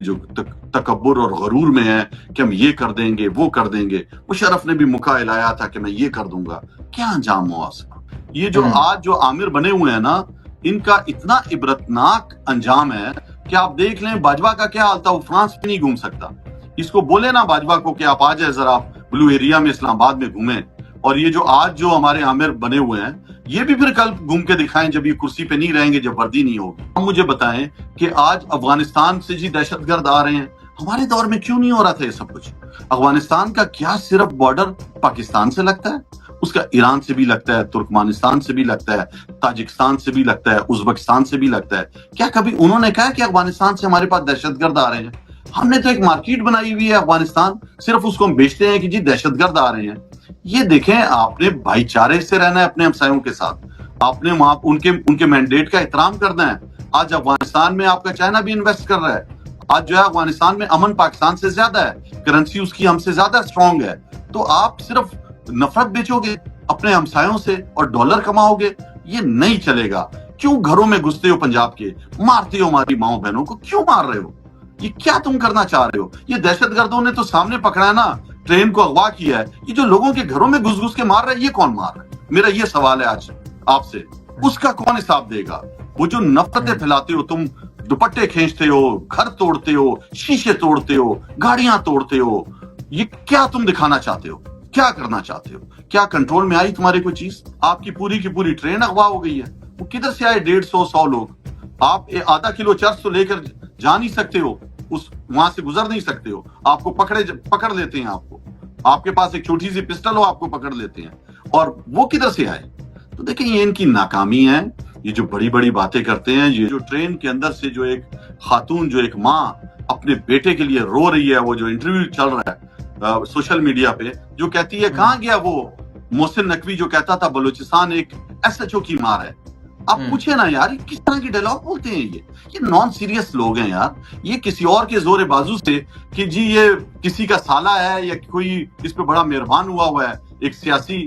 جو تکبر اور غرور میں ہے کہ ہم یہ کر دیں گے وہ کر دیں گے. مشرف نے بھی موقع لایا تھا کہ میں یہ کر دوں گا. کیا انجام ہوا اس کا؟ یہ جو آج جو عامر بنے ہوئے ہیں نا، ان کا اتنا عبرتناک انجام ہے کہ آپ دیکھ لیں باجوہ کا کیا حال تھا. وہ فرانس میں نہیں گھوم سکتا. اس کو بولے نا باجوہ کو کہ آپ آ جائے ذرا بلو ایریا میں اسلام آباد میں گھومیں. اور یہ جو آج جو ہمارے عامر بنے ہوئے ہیں، یہ بھی پھر کل گھوم کے دکھائیں جب یہ کرسی پہ نہیں رہیں گے، جب وردی نہیں ہوگی. ہم مجھے بتائیں کہ آج افغانستان سے دہشت گرد آ رہے ہیں، ہمارے دور میں کیوں نہیں ہو رہا تھا یہ سب کچھ؟ افغانستان کا کیا صرف بارڈر پاکستان سے لگتا ہے؟ اس کا ایران سے بھی لگتا ہے، ترکمانستان سے بھی لگتا ہے، تاجکستان سے بھی لگتا ہے، ازبکستان سے بھی لگتا ہے. کیا کبھی انہوں نے کہا کہ افغانستان سے ہمارے پاس دہشت گرد آ رہے ہیں؟ ہم نے تو ایک مارکیٹ بنائی ہوئی ہے افغانستان، صرف اس کو ہم بیچتے ہیں کہ دہشت گرد آ رہے ہیں. یہ دیکھیں، آپ نے بھائی چارے سے رہنا ہے اپنے ہمسایوں کے ساتھ. آپ نے وہاں ان کے مینڈیٹ کا احترام کرنا ہے. آج افغانستان میں آپ کا چائنا بھی انویسٹ کر رہا ہے. آج جو ہے افغانستان میں امن پاکستان سے زیادہ ہے، کرنسی اس کی ہم سے زیادہ اسٹرانگ ہے. تو آپ صرف نفرت بیچو گے اپنے ہمسایوں سے اور ڈالر کماؤ گے؟ یہ نہیں چلے گا. کیوں گھروں میں گھستے ہو پنجاب کے، مارتے ہو ہماری ماؤں بہنوں کو؟ کیوں مار رہے ہو؟ یہ کیا تم کرنا چاہ رہے ہو؟ یہ دہشت گردوں نے تو سامنے پکڑا ہے نا، ٹرین کو اغوا کیا ہے. یہ جو لوگوں کے گھروں میں گھس گھس کے مار رہا ہے، یہ کون مار رہا ہے؟ میرا یہ سوال ہے آج آپ سے. اس کا کون حساب دے گا؟ وہ جو نفرتیں پھیلاتے ہو تم، دوپٹے کھینچتے ہو، گھر توڑتے ہو، شیشے توڑتے ہو، گاڑیاں توڑتے ہو، یہ کیا تم دکھانا چاہتے ہو؟ کیا کرنا چاہتے ہو؟ کیا کنٹرول میں آئی تمہارے کوئی چیز؟ آپ کی پوری ٹرین اغوا ہو گئی ہے. وہ کدھر سے آئے 150-100 لوگ؟ آپ آدھا کلو چرس تو لے کر جا نہیں سکتے ہو، وہاں سے گزر نہیں سکتے ہو. آپ کو پکڑ لیتے ہیں. آپ کے پاس ایک چھوٹی سی پسٹل ہو، آپ کو پکڑ لیتے ہیں. اور وہ کدھر سے آئے؟ تو دیکھیں، یہ ان کی ناکامی ہے. یہ جو بڑی باتیں کرتے ہیں، یہ جو ٹرین کے اندر سے جو ایک خاتون، جو ایک ماں اپنے بیٹے کے لیے رو رہی ہے، وہ جو انٹرویو چل رہا ہے سوشل میڈیا پہ، جو کہتی ہے کہاں گیا وہ محسن نقوی جو کہتا تھا بلوچستان ایک ایس ایچ او کی مار ہے. آپ پوچھے نا یار، یہ کس طرح کی ڈائلاگ بولتے ہیں؟ یہ نان سیریس لوگ ہیں یار. یہ کسی اور کے زور بازو سے کہ یہ کسی کا سالہ ہے یا کوئی اس پہ بڑا مہربان ہوا ہے، ایک سیاسی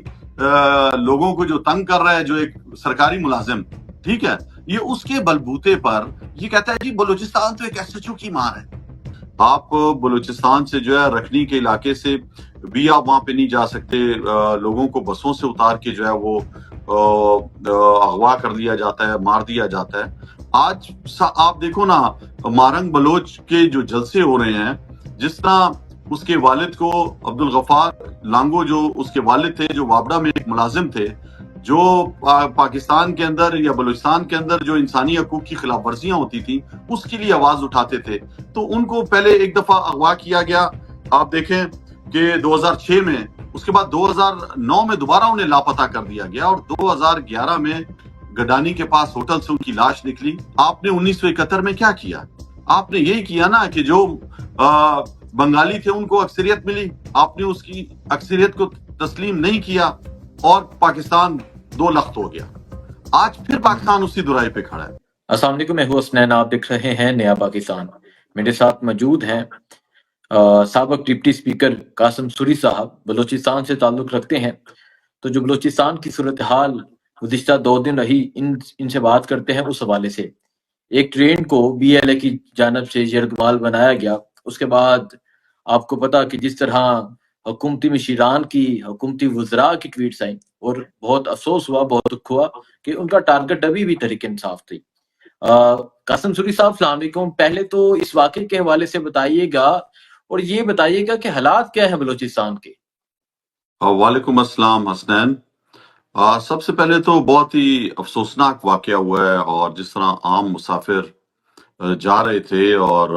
لوگوں کو جو تنگ کر رہا ہے، جو ایک سرکاری ملازم، ٹھیک ہے، یہ اس کے بلبوتے پر یہ کہتا ہے بلوچستان تو ایک ایس ایچ او کی مار ہے. آپ بلوچستان سے جو ہے رکھنی کے علاقے سے بھی آپ وہاں پہ نہیں جا سکتے. لوگوں کو بسوں سے اتار کے جو ہے وہ اغوا کر لیا جاتا ہے، مار دیا جاتا ہے. آج آپ دیکھو نا، مارنگ بلوچ کے جو جلسے ہو رہے ہیں، جس طرح اس کے والد کو، عبدالغفار لانگو جو اس کے والد تھے، جو وابڈا میں ایک ملازم تھے، جو پاکستان کے اندر یا بلوچستان کے اندر جو انسانی حقوق کی خلاف ورزیاں ہوتی تھیں اس کے لیے آواز اٹھاتے تھے، تو ان کو پہلے ایک دفعہ اغوا کیا گیا. آپ دیکھیں کہ 2006 میں، اس کے بعد 2009 میں دوبارہ انہیں لاپتہ کر دیا گیا، اور 2011 میں گڈانی کے پاس ہوٹل سے ان کی لاش نکلی. آپ نے 1971 میں کیا کیا؟ آپ نے یہی کیا نا کہ جو بنگالی تھے ان کو اکثریت ملی، آپ نے اس کی اکثریت کو تسلیم نہیں کیا اور پاکستان دو لخت ہو گیا. آج پھر پاکستان اسی درائی پہ کھڑا ہے. السلام علیکم، میں ہوں حسنین، آپ دیکھ رہے ہیں نیا پاکستان. میرے ساتھ موجود ہیں سابق ڈپٹی اسپیکر قاسم سوری صاحب، بلوچستان سے تعلق رکھتے ہیں. تو جو بلوچستان کی صورتحال گزشتہ 2 دن رہی، ان سے بات کرتے ہیں اس حوالے سے. ایک ٹرین کو بی ایل اے کی جانب سے یرغمال بنایا گیا. اس کے بعد آپ کو پتا کہ جس طرح حکومتی مشیران کی، حکومتی وزراء کی ٹویٹس آئیں، اور بہت افسوس ہوا، بہت دکھ ہوا کہ ان کا ٹارگٹ ابھی بھی تحریک انصاف تھی. قاسم سوری صاحب، السلام علیکم. پہلے تو اس واقعے کے حوالے سے بتائیے گا، اور یہ بتائیے گا کہ حالات کیا ہیں بلوچستان کے. وعلیکم السلام حسنین. سب سے پہلے تو بہت ہی افسوسناک واقعہ ہوا ہے، اور جس طرح عام مسافر جا رہے تھے، اور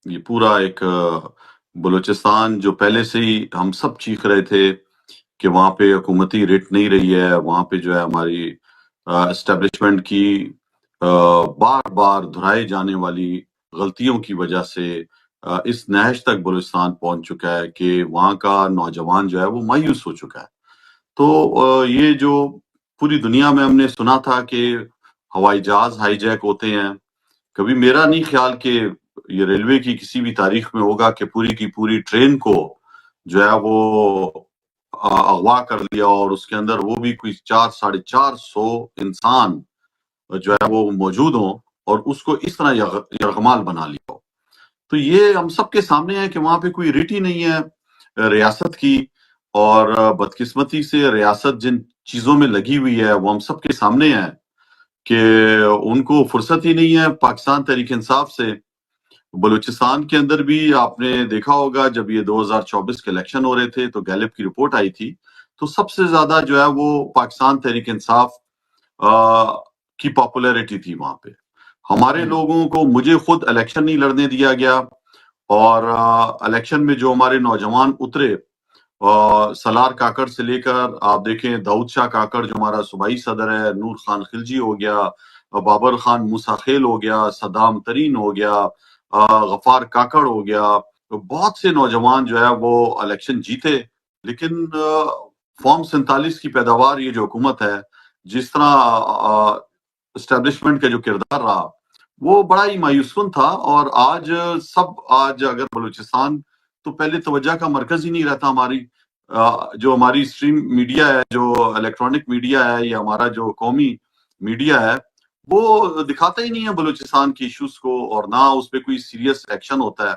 یہ پورا ایک بلوچستان جو پہلے سے ہی ہم سب چیخ رہے تھے کہ وہاں پہ حکومتی ریٹ نہیں رہی ہے، وہاں پہ جو ہے ہماری اسٹیبلشمنٹ کی بار بار دہرائے جانے والی غلطیوں کی وجہ سے اس نہج تک بلوچستان پہنچ چکا ہے کہ وہاں کا نوجوان جو ہے وہ مایوس ہو چکا ہے. تو یہ جو پوری دنیا میں ہم نے سنا تھا کہ ہوائی جہاز ہائی جیک ہوتے ہیں، کبھی میرا نہیں خیال کہ یہ ریلوے کی کسی بھی تاریخ میں ہوگا کہ پوری کی پوری ٹرین کو جو ہے وہ اغوا کر لیا، اور اس کے اندر وہ بھی کوئی 400-450 انسان جو ہے وہ موجود ہوں، اور اس کو اس طرح یرغمال بنا لیا ہو. تو یہ ہم سب کے سامنے ہے کہ وہاں پہ کوئی ریٹ ہی نہیں ہے ریاست کی، اور بدقسمتی سے ریاست جن چیزوں میں لگی ہوئی ہے وہ ہم سب کے سامنے ہے کہ ان کو فرصت ہی نہیں ہے پاکستان تحریک انصاف سے۔ بلوچستان کے اندر بھی آپ نے دیکھا ہوگا جب یہ 2024 کے الیکشن ہو رہے تھے تو گیلپ کی رپورٹ آئی تھی، تو سب سے زیادہ جو ہے وہ پاکستان تحریک انصاف کی پاپولیرٹی تھی وہاں پہ۔ ہمارے لوگوں کو، مجھے خود الیکشن نہیں لڑنے دیا گیا، اور الیکشن میں جو ہمارے نوجوان اترے، سلار کاکڑ سے لے کر آپ دیکھیں داؤد شاہ کاکڑ جو ہمارا صوبائی صدر ہے، نور خان خلجی ہو گیا، بابر خان موسیٰ خیل ہو گیا، صدام ترین ہو گیا، غفار کاکڑ ہو گیا، بہت سے نوجوان جو ہے وہ الیکشن جیتے، لیکن فارم 47 کی پیداوار یہ جو حکومت ہے، جس طرح اسٹیبلشمنٹ کا جو کردار رہا وہ بڑا ہی مایوس کن تھا۔ اور آج اگر بلوچستان تو پہلے توجہ کا مرکز ہی نہیں رہتا ہماری، جو ہماری اسٹریم میڈیا ہے، جو الیکٹرانک میڈیا ہے، یا ہمارا جو قومی میڈیا ہے، وہ دکھاتا ہی نہیں ہے بلوچستان کی ایشوز کو، اور نہ اس پہ کوئی سیریس ایکشن ہوتا ہے۔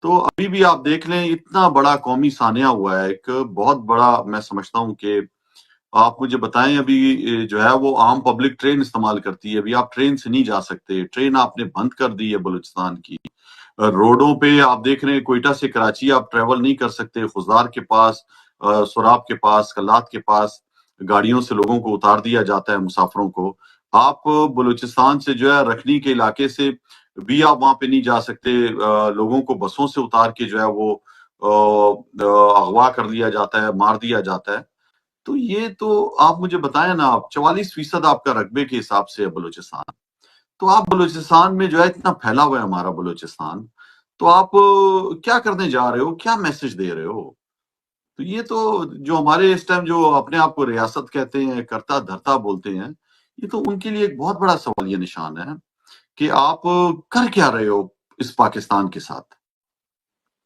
تو ابھی بھی آپ دیکھ لیں اتنا بڑا قومی سانحہ ہوا ہے، ایک بہت بڑا، میں سمجھتا ہوں کہ آپ مجھے بتائیں، ابھی جو ہے وہ عام پبلک ٹرین استعمال کرتی ہے، ابھی آپ ٹرین سے نہیں جا سکتے، ٹرین آپ نے بند کر دی ہے بلوچستان کی۔ روڈوں پہ آپ دیکھ رہے ہیں کوئٹہ سے کراچی آپ ٹریول نہیں کر سکتے، خضدار کے پاس، سراب کے پاس، کلات کے پاس گاڑیوں سے لوگوں کو اتار دیا جاتا ہے، مسافروں کو۔ آپ بلوچستان سے جو ہے رکھنی کے علاقے سے بھی آپ وہاں پہ نہیں جا سکتے، لوگوں کو بسوں سے اتار کے جو ہے وہ اغوا کر لیا جاتا ہے، مار دیا جاتا ہے۔ تو یہ تو آپ مجھے بتائیں نا، آپ 44% آپ کا رقبے کے حساب سے ہے بلوچستان، تو آپ بلوچستان میں جو ہے اتنا پھیلا ہوا ہے ہمارا بلوچستان، تو آپ کیا کرنے جا رہے ہو، کیا میسج دے رہے ہو؟ تو یہ تو جو ہمارے اس ٹائم جو اپنے آپ کو ریاست کہتے ہیں، کرتا دھرتا بولتے ہیں، یہ تو ان کے لیے ایک بہت بڑا سوالیہ نشان ہے کہ آپ کر کیا رہے ہو اس پاکستان کے ساتھ۔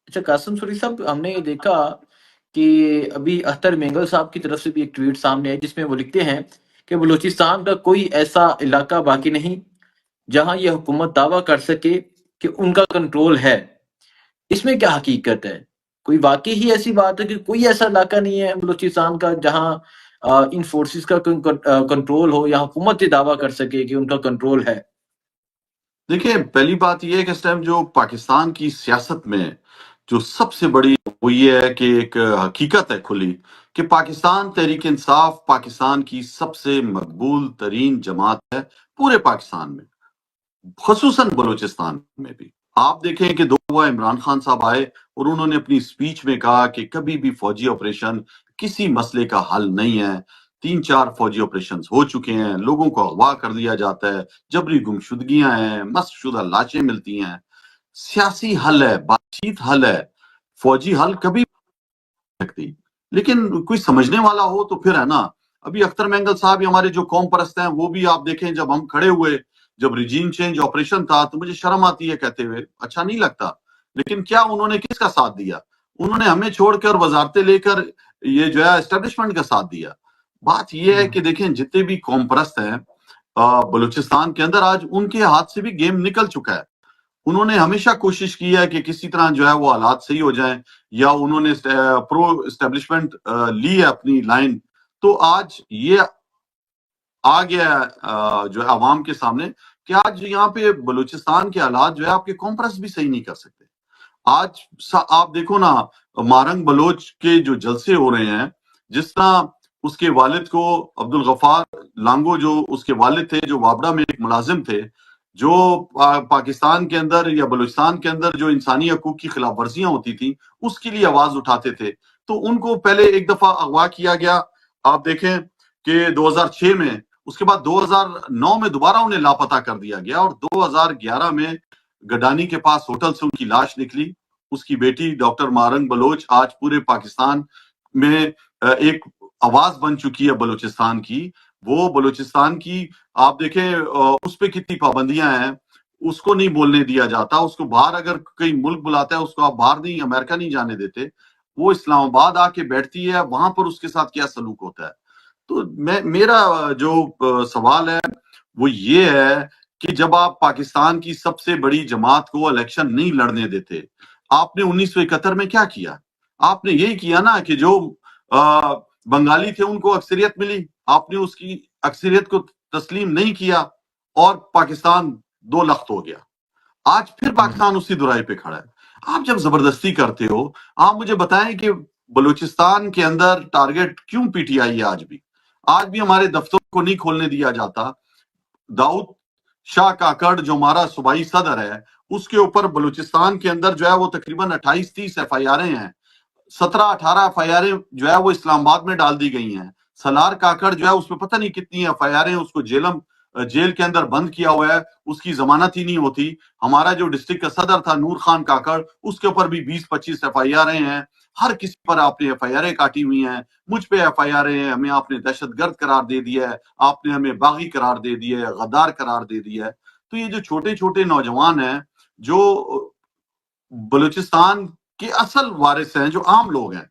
اچھا قاسم سوری صاحب، ہم نے یہ دیکھا کہ ابھی اختر مینگل صاحب کی طرف سے بھی ایک ٹویٹ سامنے آئی جس میں وہ لکھتے ہیں کہ بلوچستان کا کوئی ایسا علاقہ باقی نہیں جہاں یہ حکومت دعویٰ کر سکے کہ ان کا کنٹرول ہے۔ اس میں کیا حقیقت ہے؟ کوئی واقعی ہی ایسی بات ہے کہ کوئی ایسا علاقہ نہیں ہے بلوچستان کا جہاں ان فورسز کا کنٹرول ہو، یا حکومت یہ دعویٰ کر سکے کہ ان کا کنٹرول ہے؟ دیکھیں، پہلی بات یہ ہے کہ اس ٹائم جو پاکستان کی سیاست میں جو سب سے بڑی وہ یہ ہے کہ ایک حقیقت ہے کھلی کہ پاکستان تحریک انصاف پاکستان کی سب سے مقبول ترین جماعت ہے پورے پاکستان میں، خصوصاً بلوچستان میں بھی۔ آپ دیکھیں کہ 2 عمران خان صاحب آئے اور انہوں نے اپنی سپیچ میں کہا کہ کبھی بھی فوجی آپریشن کسی مسئلے کا حل نہیں ہے، 3-4 فوجی آپریشنز ہو چکے ہیں، لوگوں کو اغوا کر لیا جاتا ہے، جبری گمشدگیاں ہیں، مسخ شدہ لاشیں ملتی ہیں۔ سیاسی حل ہے، بات چیت حل ہے، فوجی حل کبھی سکتی، لیکن کوئی سمجھنے والا ہو تو پھر ہے نا۔ ابھی اختر مینگل صاحب ہمارے جو قوم پرست ہیں، وہ بھی آپ دیکھیں جب ہم کھڑے ہوئے، جب ریجیم چینج آپریشن تھا، تو مجھے شرم آتی ہے کہتے ہوئے، اچھا نہیں لگتا، لیکن کیا انہوں نے کس کا ساتھ دیا؟ انہوں نے ہمیں چھوڑ کر وزارتیں لے کر یہ جو ہے اسٹیبلشمنٹ کا ساتھ دیا۔ بات یہ ہے کہ دیکھیں جتنے بھی قوم پرست ہیں بلوچستان کے اندر، آج ان کے ہاتھ سے بھی گیم نکل چکا ہے۔ انہوں نے ہمیشہ کوشش کی ہے کہ کسی طرح جو ہے وہ حالات صحیح ہو جائیں، یا انہوں نے پرو اسٹیبلشمنٹ لی ہے اپنی لائن، تو آج یہ آ گیا ہے جو ہے عوام کے سامنے کہ آج یہاں پہ بلوچستان کے حالات جو ہے آپ کے کمپرس بھی صحیح نہیں کر سکتے۔ آج آپ دیکھو نا، مارنگ بلوچ کے جو جلسے ہو رہے ہیں، جس طرح اس کے والد کو عبدالغفار لانگو جو اس کے والد تھے، جو وابڈا میں ایک ملازم تھے، جو پاکستان کے اندر یا بلوچستان کے اندر جو انسانی حقوق کی خلاف ورزیاں ہوتی تھیں اس کے لیے آواز اٹھاتے تھے، تو ان کو پہلے ایک دفعہ اغوا کیا گیا، آپ دیکھیں کہ 2006 میں، اس کے بعد 2009 میں دوبارہ انہیں لاپتہ کر دیا گیا، اور 2011 میں گڈانی کے پاس ہوٹل سے ان کی لاش نکلی۔ اس کی بیٹی ڈاکٹر مارنگ بلوچ آج پورے پاکستان میں ایک آواز بن چکی ہے بلوچستان کی۔ وہ بلوچستان کی آپ دیکھیں اس پہ کتنی پابندیاں ہیں، اس کو نہیں بولنے دیا جاتا، اس کو باہر اگر کئی ملک بلاتا ہے اس کو آپ باہر نہیں، امریکہ نہیں جانے دیتے، وہ اسلام آباد آ کے بیٹھتی ہے، وہاں پر اس کے ساتھ کیا سلوک ہوتا ہے۔ تو میرا جو سوال ہے وہ یہ ہے کہ جب آپ پاکستان کی سب سے بڑی جماعت کو الیکشن نہیں لڑنے دیتے، آپ نے 1971 میں کیا کیا؟ آپ نے یہی کیا نا کہ جو بنگالی تھے ان کو اکثریت ملی، آپ نے اس کی اکثریت کو تسلیم نہیں کیا اور پاکستان دو لخت ہو گیا۔ آج پھر پاکستان اسی درائی پہ کھڑا ہے۔ آپ جب زبردستی کرتے ہو، آپ مجھے بتائیں کہ بلوچستان کے اندر ٹارگٹ کیوں پی ٹی آئی ہے؟ آج بھی ہمارے دفتروں کو نہیں کھولنے دیا جاتا۔ داؤد شاہ کاکڑ جو ہمارا صوبائی صدر ہے، اس کے اوپر بلوچستان کے اندر جو ہے وہ تقریباً 28-30 ایف آئی آریں ہیں، 17-18 ایف آئی آریں جو ہے وہ اسلام آباد میں ڈال دی گئی ہیں۔ سلار کاکڑ جو ہے اس میں پتہ نہیں کتنی ایف آئی آریں، اس کو جیل کے اندر بند کیا ہوا ہے، اس کی ضمانت ہی نہیں ہوتی۔ ہمارا جو ڈسٹرکٹ کا صدر تھا نور خان کاکڑ، اس کے اوپر بھی 20-25 ایف آئی آریں ہیں۔ ہر کسی پر آپ نے ایف آئی آریں کاٹی ہوئی ہیں، مجھ پہ ایف آئی آریں ہیں، ہمیں آپ نے دہشت گرد قرار دے دیا ہے، آپ نے ہمیں باغی قرار دے دیا ہے، غدار قرار دے دیا ہے۔ تو یہ جو چھوٹے چھوٹے نوجوان ہیں جو بلوچستان کے اصل وارث ہیں، جو عام لوگ ہیں،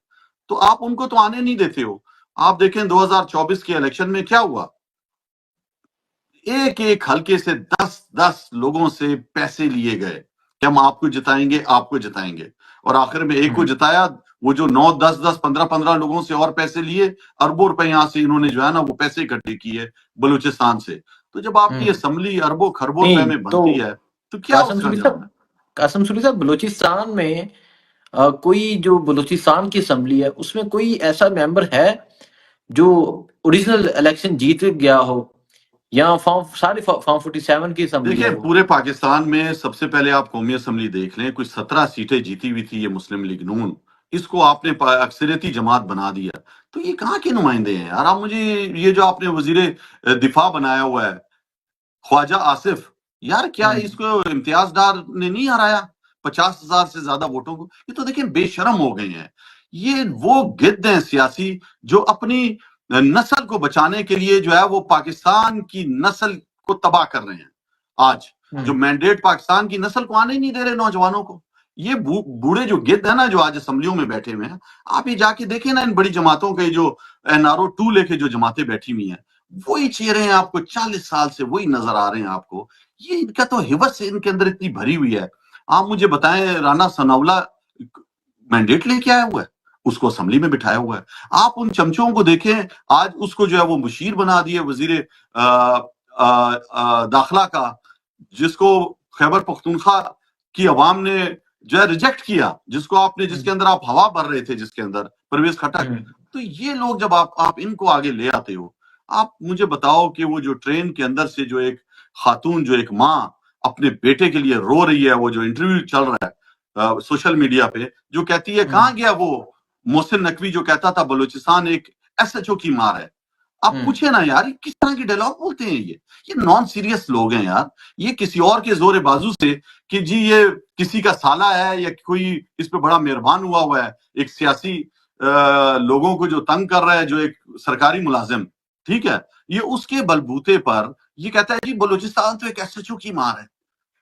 تو آپ ان کو تو آنے نہیں دیتے ہو۔ آپ دیکھیں 2024 کے الیکشن میں کیا ہوا، ایک ایک حلقے سے 10 لوگوں سے پیسے لیے گئے کہ ہم آپ کو جتائیں گے، آپ کو جتائیں گے، اور آخر میں ایک کو جتایا، وہ جو 9 10 15 لوگوں سے اور پیسے لیے، اربوں روپے یہاں سے انہوں نے جو ہے نا وہ پیسے اکٹھے کیے بلوچستان سے۔ تو جب آپ کی اسمبلی اربوں خربوں روپے میں نہیں تو بنتی ہے تو کیا اس کا انجام ہے؟ قاسم سوری صاحب، بلوچستان میں کوئی جو بلوچستان کی اسمبلی ہے اس میں کوئی ایسا ممبر ہے جو اوریجنل الیکشن جیت گیا ہو، یا سارے فارم 47 کی اسمبلی ہے دیکھیں وہ؟ پورے پاکستان میں سب سے پہلے آپ قومی اسمبلی دیکھ لیں، کچھ 17 سیٹیں جیتی ہوئی تھی یہ مسلم لیگ نون، اس کو آپ نے اکثریتی جماعت بنا دیا۔ تو یہ کہاں کے نمائندے ہیں یار؟ آپ مجھے یہ جو آپ نے وزیر دفاع بنایا ہوا ہے خواجہ آصف، یار کیا اس کو امتیاز ڈار نے نہیں ہرایا 50,000 سے زیادہ ووٹوں کو؟ یہ تو دیکھیں بے شرم ہو گئے ہیں۔ یہ وہ گد ہیں سیاسی جو اپنی نسل کو بچانے کے لیے جو ہے وہ پاکستان کی نسل کو تباہ کر رہے ہیں۔ آج جو مینڈیٹ پاکستان کی نسل کو آنے نہیں دے رہے نوجوانوں کو، یہ بوڑھے جو گد ہیں نا جو آج اسمبلیوں میں بیٹھے ہوئے ہیں، آپ یہ جا کے دیکھیں نا ان بڑی جماعتوں کے جو NRO 2 لے کے جو جماعتیں بیٹھی ہوئی ہیں، وہی چہرے ہیں آپ کو 40 سال سے وہی نظر آ رہے ہیں آپ کو۔ یہ ان کا تو حوث ان کے اندر اتنی بھری ہوئی ہے۔ آپ مجھے بتائیں رانا ثناءاللہ مینڈیٹ لے کے آیا ہوا ہے، اس کو اسمبلی میں بٹھایا ہوا ہے۔ آپ ان چمچوں کو دیکھیں، آج اس کو جو ہے وہ مشیر بنا دیے وزیر داخلہ کا، جس کو خیبر پختونخوا کی عوام نے جو ہے ریجیکٹ کیا، جس کے اندر آپ ہوا بھر رہے تھے، جس کے اندر پرویز خٹک۔ تو یہ لوگ جب آپ ان کو آگے لے آتے ہو، آپ مجھے بتاؤ کہ وہ جو ٹرین کے اندر سے جو ایک خاتون، جو ایک ماں اپنے بیٹے کے لیے رو رہی ہے، وہ جو انٹرویو چل رہا ہے سوشل میڈیا پہ، جو کہتی ہے کہاں گیا وہ محسن نقوی جو کہتا تھا بلوچستان ایک SHO کی مار ہے۔ آپ پوچھے نا یار یہ کس طرح کی ڈائلاگ بولتے ہیں؟ یہ نان سیریس لوگ ہیں یار۔ یہ کسی اور کے زور بازو سے کہ جی یہ کسی کا سالہ ہے یا کوئی اس پہ بڑا مہربان ہوا ہے، ایک سیاسی لوگوں کو جو تنگ کر رہا ہے، جو ایک سرکاری ملازم، ٹھیک ہے، یہ اس کے بلبوتے پر یہ کہتا ہے جی بلوچستان تو ایک SHO کی مار ہے۔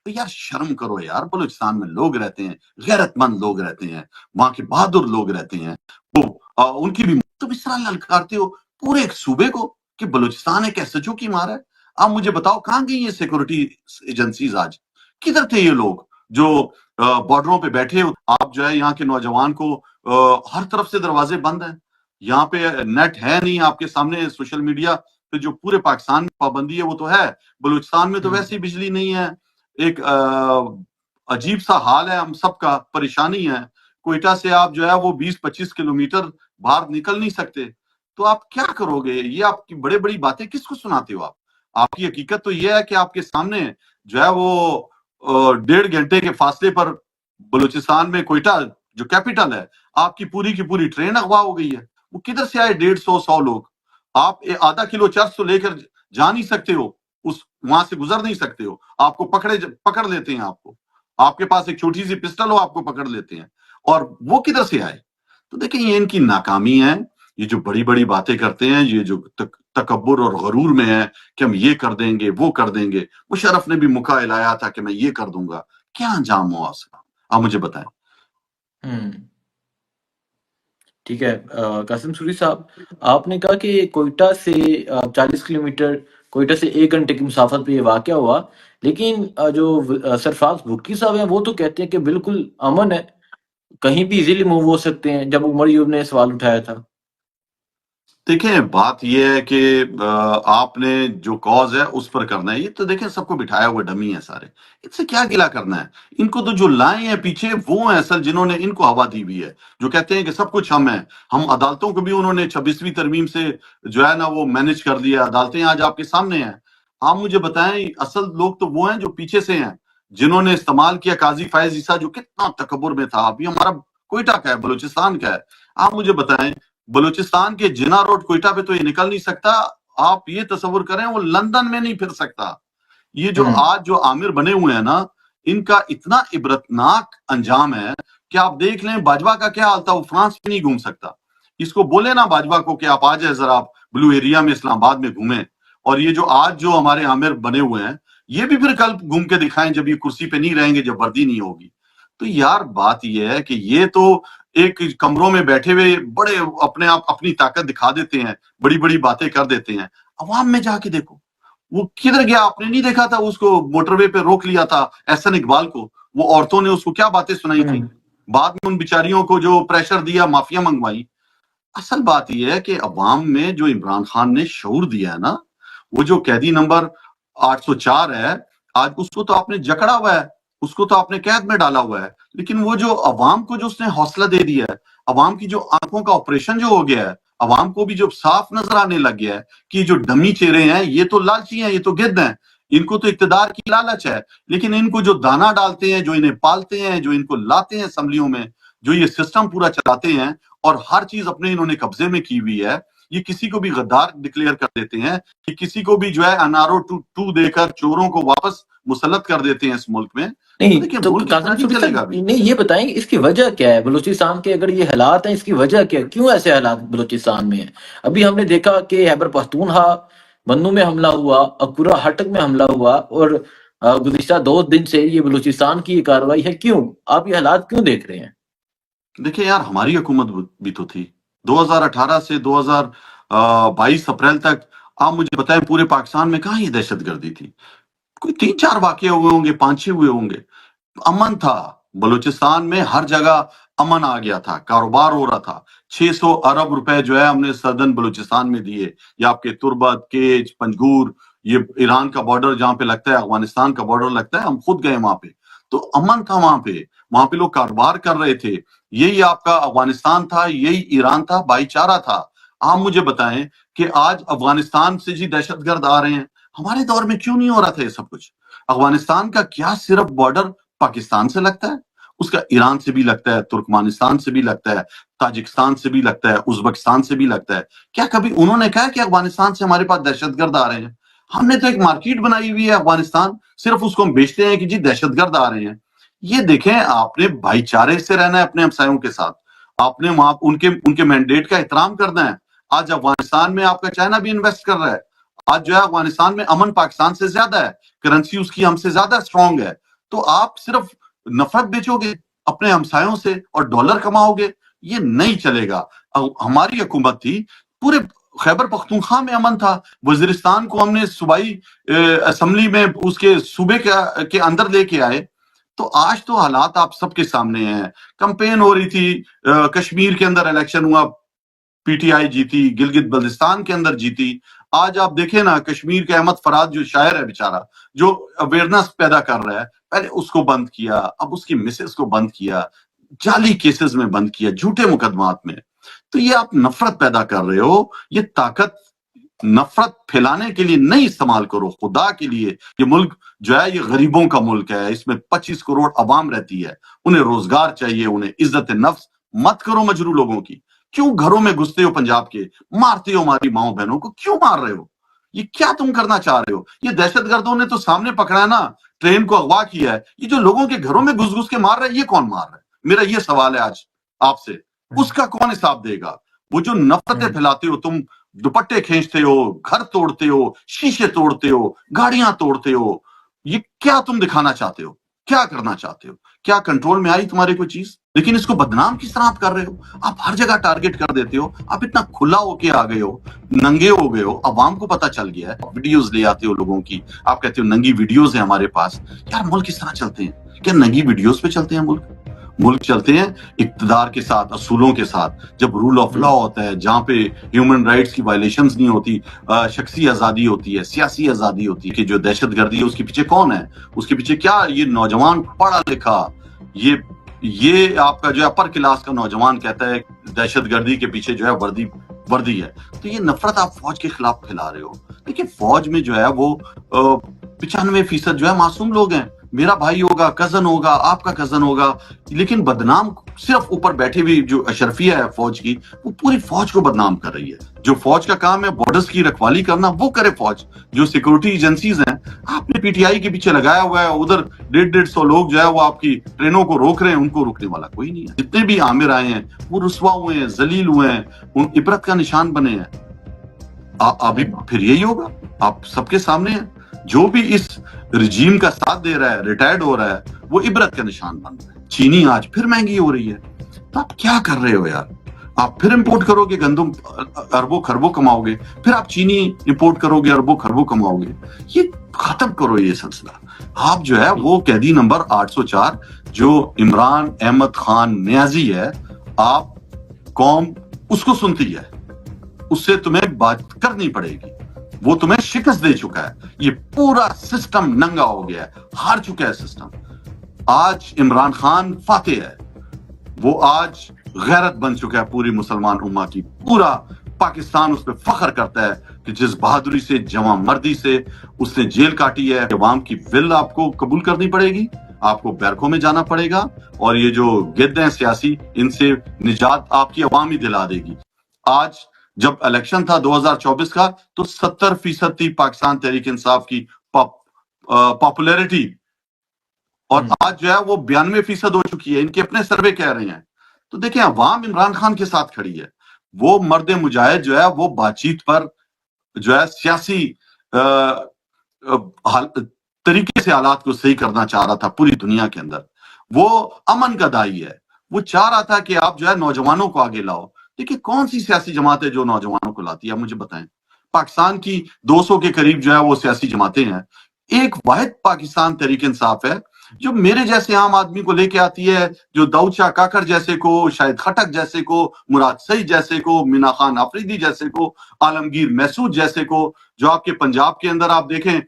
تو یار شرم کرو یار، بلوچستان میں لوگ رہتے ہیں، غیرت مند لوگ رہتے ہیں، وہاں کے بہادر لوگ رہتے ہیں، وہ ان کی بھی تم اس طرح للکارتے ہو پورے ایک صوبے کو کہ بلوچستان ایک SHO کی مار ہے۔ آپ مجھے بتاؤ کہاں گئی یہ سیکورٹی ایجنسیز؟ آج کدھر تھے یہ لوگ جو بارڈروں پہ بیٹھے؟ آپ جو ہے یہاں کے نوجوان کو ہر طرف سے دروازے بند ہیں، یہاں پہ نیٹ ہے نہیں آپ کے سامنے، سوشل میڈیا پہ جو پورے پاکستان میں پابندی ہے وہ تو ہے، بلوچستان میں تو ویسے ہی بجلی نہیں ہے۔ ایک عجیب سا حال ہے، ہم سب کا پریشانی ہے۔ کوئٹہ سے آپ جو ہے وہ 20-25 کلومیٹر باہر نکل نہیں سکتے، تو آپ کیا کرو گے؟ یہ آپ کی بڑے بڑی باتیں کس کو سناتے ہو آپ کی حقیقت تو یہ ہے کہ آپ کے سامنے جو ہے وہ 1.5 گھنٹے کے فاصلے پر بلوچستان میں کوئٹہ جو کیپٹل ہے، آپ کی پوری ٹرین اغوا ہو گئی ہے۔ وہ کدھر سے آئے 150 لوگ؟ آپ آدھا کلو چرس تو لے کر جا نہیں سکتے ہو، وہاں سے گزر نہیں سکتے ہو، آپ کو پکڑ لیتے ہیں، آپ کے پاس ایک چھوٹی سی پسٹل ہو آپ کو پکڑ لیتے ہیں، اور وہ کدھر سے آئے؟ تو دیکھیں یہ ان کی ناکامی ہے، یہ جو بڑی بڑی باتیں کرتے ہیں، یہ جو تکبر اور غرور میں ہے کہ ہم یہ کر دیں گے وہ کر دیں گے۔ مشرف نے بھی موقع الایا تھا کہ میں یہ کر دوں گا، کیا انجام ہوا اس کا؟ آپ مجھے بتائیں۔ ٹھیک ہے قاسم سوری صاحب، آپ نے کہا کہ کوئٹہ سے 40 کلومیٹر کوئٹہ سے 1 گھنٹے کی مسافت پہ یہ واقعہ ہوا، لیکن جو سرفراز بھٹی صاحب ہیں وہ تو کہتے ہیں کہ بالکل امن ہے، کہیں بھی ایزیلی موو ہو سکتے ہیں، جب عمر ایوب نے سوال اٹھایا تھا۔ دیکھیں بات یہ ہے کہ آپ نے جو کاز ہے اس پر کرنا ہے، یہ تو دیکھیں سب کو بٹھایا ہوا ڈمی ہے سارے، ان سے کیا گلا کرنا ہے؟ ان کو تو جو لائے ہیں پیچھے وہ ہیں اصل جنہوں نے ان کو ہوا دی ہوئی ہے، جو کہتے ہیں کہ سب کچھ ہم ہیں، ہم عدالتوں کو بھی انہوں نے 26ویں ترمیم سے جو ہے نا وہ مینج کر دیا، عدالتیں آج آپ کے سامنے ہیں۔ آپ مجھے بتائیں اصل لوگ تو وہ ہیں جو پیچھے سے ہیں، جنہوں نے استعمال کیا قاضی فائز عیسیٰ جو کتنا تکبر میں تھا، ابھی ہمارا کوئٹہ کا ہے، بلوچستان کا ہے۔ آپ مجھے بتائیں بلوچستان کے جنا روڈ کوئٹہ پہ تو یہ نکل نہیں سکتا، آپ یہ تصور کریں وہ لندن میں نہیں پھر سکتا۔ یہ جو آج جو عامر بنے ہوئے ہیں نا، ان کا اتنا عبرتناک انجام ہے کہ آپ دیکھ لیں باجوہ کا کیا حال تھا، وہ فرانس میں نہیں گھوم سکتا۔ اس کو بولے نا باجوہ کو کہ آپ آ جائیں ذرا آپ بلو ایریا میں اسلام آباد میں گھومیں، اور یہ جو آج جو ہمارے عامر بنے ہوئے ہیں یہ بھی پھر کل گھوم کے دکھائیں جب یہ کرسی پہ نہیں رہیں گے، جب وردی نہیں ہوگی۔ تو یار بات یہ ہے کہ یہ تو ایک کمروں میں بیٹھے ہوئے بڑے اپنے آپ اپنی طاقت دکھا دیتے ہیں، بڑی بڑی باتیں کر دیتے ہیں۔ عوام میں جا کے دیکھو وہ کدھر گیا، آپ نے نہیں دیکھا تھا اس کو موٹر وے پہ روک لیا تھا احسن اقبال کو، وہ عورتوں نے اس کو کیا باتیں سنائی تھی، بعد میں ان بیچاریوں کو جو پریشر دیا، معافیاں منگوائی۔ اصل بات یہ ہے کہ عوام میں جو عمران خان نے شعور دیا ہے نا، وہ جو قیدی نمبر 804 ہے، آج اس کو تو آپ نے جکڑا ہوا ہے، اس کو تو آپ نے قید میں ڈالا ہوا ہے، لیکن وہ جو عوام کو جو اس نے حوصلہ دے دیا ہے، عوام کی جو آنکھوں کا آپریشن جو ہو گیا ہے، عوام کو بھی جو صاف نظر آنے لگ گیا ہے کہ جو ڈمی چہرے ہیں یہ تو لالچی ہیں، یہ تو گدھ ہیں، ان کو تو اقتدار کی لالچ ہے، لیکن ان کو جو دانا ڈالتے ہیں، جو انہیں پالتے ہیں، جو ان کو لاتے ہیں اسمبلیوں میں، جو یہ سسٹم پورا چلاتے ہیں اور ہر چیز اپنے انہوں نے قبضے میں کی ہوئی ہے، یہ کسی کو بھی غدار ڈکلیئر کر دیتے ہیں کہ کسی کو بھی جو ہے انارو 2 دے کر چوروں کو واپس مسلط کر دیتے ہیں اس ملک میں۔ تو نہیں دیکھیں تو ملک اتنا قاسم نہیں سوری چلے گا صاحب، ابھی۔ نہیں یہ بتائیں اس کی وجہ کیا ہے؟ بلوچستان کے اگر یہ حالات ہیں، اس کی وجہ کیا ہے؟ کیوں ایسے حالات بلوچستان میں ہیں؟ ابھی ہم نے دیکھا کہ خیبر پختونخوا بنوں میں حملہ ہوا، اکورہ ہٹک میں حملہ ہوا، اور گزشتہ 2 دن سے یہ بلوچستان کی یہ کارروائی ہے۔ کیوں آپ یہ حالات کیوں دیکھ رہے ہیں؟ دیکھیں یار ہماری حکومت بھی تو تھی 2018 سے 2022 اپریل تک، آپ مجھے بتائیں پورے پاکستان میں کہاں یہ دہشت گردی تھی؟ کوئی 3-4 واقعے ہوئے ہوں گے، 5-6 ہوئے ہوں گے، امن تھا بلوچستان میں، ہر جگہ امن آ گیا تھا، کاروبار ہو رہا تھا۔ 600 ارب روپے جو ہے ہم نے سدن بلوچستان میں دیے، یا آپ کے تربت، کیچ، پنجگور، یہ ایران کا بارڈر جہاں پہ لگتا ہے، افغانستان کا بارڈر لگتا ہے، ہم خود گئے وہاں پہ، تو امن تھا وہاں پہ لوگ کاروبار کر رہے تھے۔ یہی آپ کا افغانستان تھا، یہی ایران تھا، بھائی چارہ تھا۔ آپ مجھے بتائیں کہ آج افغانستان سے جی دہشت گرد آ رہے ہیں، ہمارے دور میں کیوں نہیں ہو رہا تھا یہ سب کچھ؟ افغانستان کا کیا صرف بارڈر پاکستان سے لگتا ہے؟ اس کا ایران سے بھی لگتا ہے، ترکمانستان سے بھی لگتا ہے، تاجکستان سے بھی لگتا ہے، ازبکستان سے بھی لگتا ہے۔ کیا کبھی انہوں نے کہا کہ افغانستان سے ہمارے پاس دہشت گرد آ رہے ہیں؟ ہم نے تو ایک مارکیٹ بنائی ہوئی ہے افغانستان، صرف اس کو ہم بیچتے ہیں کہ جی دہشت گرد آ رہے ہیں۔ یہ دیکھیں آپ نے بھائی چارے سے رہنا ہے اپنے ہمسایوں کے ساتھ، آپ نے وہاں ان کے مینڈیٹ کا احترام کرنا ہے۔ آج افغانستان میں آپ کا چائنا بھی انویسٹ کر رہا ہے، آج جو ہے افغانستان میں امن پاکستان سے زیادہ ہے، کرنسی اس کی ہم سے زیادہ اسٹرانگ ہے، تو آپ صرف نفرت بیچو گے اپنے ہمسایوں سے اور ڈالر کماؤ گے؟ یہ نہیں چلے گا۔ ہماری حکومت تھی، پورے خیبر پختونخوا میں امن تھا، وزیرستان کو ہم نے صوبائی اسمبلی میں اس کے صوبے کے اندر لے کے آئے۔ تو آج تو حالات آپ سب کے سامنے ہیں، کمپین ہو رہی تھی، کشمیر کے اندر الیکشن ہوا، پی ٹی آئی جیتی، گلگت بلتستان کے اندر جیتی۔ آج آپ دیکھیں نا کشمیر کے احمد فراد جو شاعر ہے بیچارہ، جو اویئرنس پیدا کر رہا ہے، پہلے اس کو بند کیا، اب اس کی مسز کو بند کیا، جعلی کیسز میں بند کیا، جھوٹے مقدمات میں۔ تو یہ آپ نفرت پیدا کر رہے ہو، یہ طاقت نفرت پھیلانے کے لیے نہیں استعمال کرو، خدا کے لیے۔ یہ ملک جو ہے یہ غریبوں کا ملک ہے، اس میں 25 کروڑ عوام رہتی ہے، انہیں روزگار چاہیے، انہیں عزت نفس مت کرو مجروح لوگوں کی۔ کیوں گھروں میں گھستے ہو پنجاب کے، مارتے ہو ہماری ماؤں بہنوں کو، کیوں مار رہے ہو؟ یہ کیا تم کرنا چاہ رہے ہو؟ یہ دہشت گردوں نے تو سامنے پکڑا ہے نا، ٹرین کو اغوا کیا ہے، یہ جو لوگوں کے گھروں میں گھس گھس کے مار رہا ہے، یہ کون مار رہا ہے؟ میرا یہ سوال ہے آج آپ سے، اس کا کون حساب دے گا؟ وہ جو نفرتیں پھیلاتے ہو تم، دوپٹے کھینچتے ہو، گھر توڑتے ہو، شیشے توڑتے ہو، گاڑیاں توڑتے ہو، یہ کیا تم دکھانا چاہتے ہو؟ کیا کرنا چاہتے ہو؟ کیا کنٹرول میں آئی تمہارے کوئی چیز؟ لیکن اس کو بدنام کس طرح آپ کر رہے ہو؟ آپ ہر جگہ ٹارگٹ کر دیتے ہو، آپ اتنا کھلا ہو کے آ گئے ہو، ننگے ہو گئے ہو، عوام کو پتا چل گیا ہے، ویڈیوز لے آتے ہو لوگوں کی، آپ کہتے ہو ننگی ویڈیوز ہیں ہمارے پاس۔ یار ملک کس طرح چلتے ہیں؟ کیا ننگی ویڈیوز پہ چلتے ہیں ملک چلتے ہیں اقتدار کے ساتھ، اصولوں کے ساتھ، جب رول آف لا ہوتا ہے، جہاں پہ ہیومن رائٹس کی وائلیشنز نہیں ہوتی، شخصی آزادی ہوتی ہے، سیاسی آزادی ہوتی ہے، کہ جو دہشت گردی ہے اس کے پیچھے کون ہے؟ اس کے پیچھے کیا یہ نوجوان پڑھا لکھا، یہ آپ کا جو ہے اپر کلاس کا نوجوان کہتا ہے دہشت گردی کے پیچھے جو ہے وردی ہے۔ تو یہ نفرت آپ فوج کے خلاف پھیلا رہے ہو۔ دیکھیں فوج میں جو ہے وہ 95% جو ہے معصوم لوگ ہیں، میرا بھائی ہوگا، کزن ہوگا، آپ کا کزن ہوگا، لیکن بدنام صرف اوپر بیٹھے ہوئی جو اشرفیہ ہے فوج کی، وہ پوری فوج کو بدنام کر رہی ہے۔ جو فوج کا کام ہے بارڈرز کی رکھوالی کرنا، وہ کرے فوج۔ جو سیکورٹی ایجنسیز ہیں، آپ نے پی ٹی آئی کے پیچھے لگایا ہوا ہے، ادھر 150 لوگ جو ہے وہ آپ کی ٹرینوں کو روک رہے ہیں، ان کو روکنے والا کوئی نہیں ہے۔ جتنے بھی عامر آئے ہیں وہ رسوا ہوئے ہیں، ذلیل ہوئے ہیں، ان عبرت کا نشان بنے ہیں۔ ابھی پھر یہی ہوگا، آپ سب کے سامنے ہیں۔ جو بھی اس رجیم کا ساتھ دے رہا ہے، ریٹائرڈ ہو رہا ہے، وہ عبرت کا نشان بن رہا ہے۔ چینی آج پھر مہنگی ہو رہی ہے، تو آپ کیا کر رہے ہو یار؟ آپ پھر امپورٹ کرو گے گندم، اربوں خربوں کماؤ گے، پھر آپ چینی امپورٹ کرو گے، اربوں خربوں کماؤ گے۔ یہ ختم کرو یہ سلسلہ۔ آپ جو ہے وہ قیدی نمبر 804 جو عمران احمد خان نیازی ہے، آپ قوم اس کو سنتی ہے، اس سے تمہیں بات کرنی پڑے گی۔ وہ تمہیں شکست دے چکا ہے، یہ پورا سسٹم ننگا ہو گیا ہے، ہار چکا ہے سسٹم۔ آج عمران خان فاتح ہے، وہ آج غیرت بن چکا ہے پوری مسلمان امہ کی، پورا پاکستان اس پہ فخر کرتا ہے کہ جس بہادری سے، جواں مردی سے اس نے جیل کاٹی ہے۔ عوام کی ول آپ کو قبول کرنی پڑے گی، آپ کو بیرکوں میں جانا پڑے گا، اور یہ جو گد ہیں سیاسی، ان سے نجات آپ کی عوام ہی دلا دے گی۔ آج جب الیکشن تھا 2024 کا، تو 70% تھی پاکستان تحریک انصاف کی پاپولیرٹی، اور آج جو ہے وہ 92% ہو چکی ہے، ان کے اپنے سروے کہہ رہے ہیں۔ تو دیکھیں عوام عمران خان کے ساتھ کھڑی ہے۔ وہ مرد مجاہد جو ہے وہ بات چیت پر جو ہے سیاسی طریقے سے حالات کو صحیح کرنا چاہ رہا تھا پوری دنیا کے اندر۔ وہ امن کا دائی ہے، وہ چاہ رہا تھا کہ آپ جو ہے نوجوانوں کو آگے لاؤ۔ دیکھیں کون سی سیاسی جماعت ہے جو نوجوانوں کو لاتی ہے؟ آپ مجھے بتائیں۔ پاکستان کی 200 کے قریب جو ہے وہ سیاسی جماعتیں ہیں، ایک واحد پاکستان تحریک انصاف ہے جو میرے جیسے عام آدمی کو لے کے آتی ہے، جو داؤد شاہ کاکڑ جیسے کو، شاہد خٹک جیسے کو، مراد سعید جیسے کو، مینا خان آفریدی جیسے کو، عالمگیر محسود جیسے کو، جو آپ کے پنجاب کے اندر آپ دیکھیں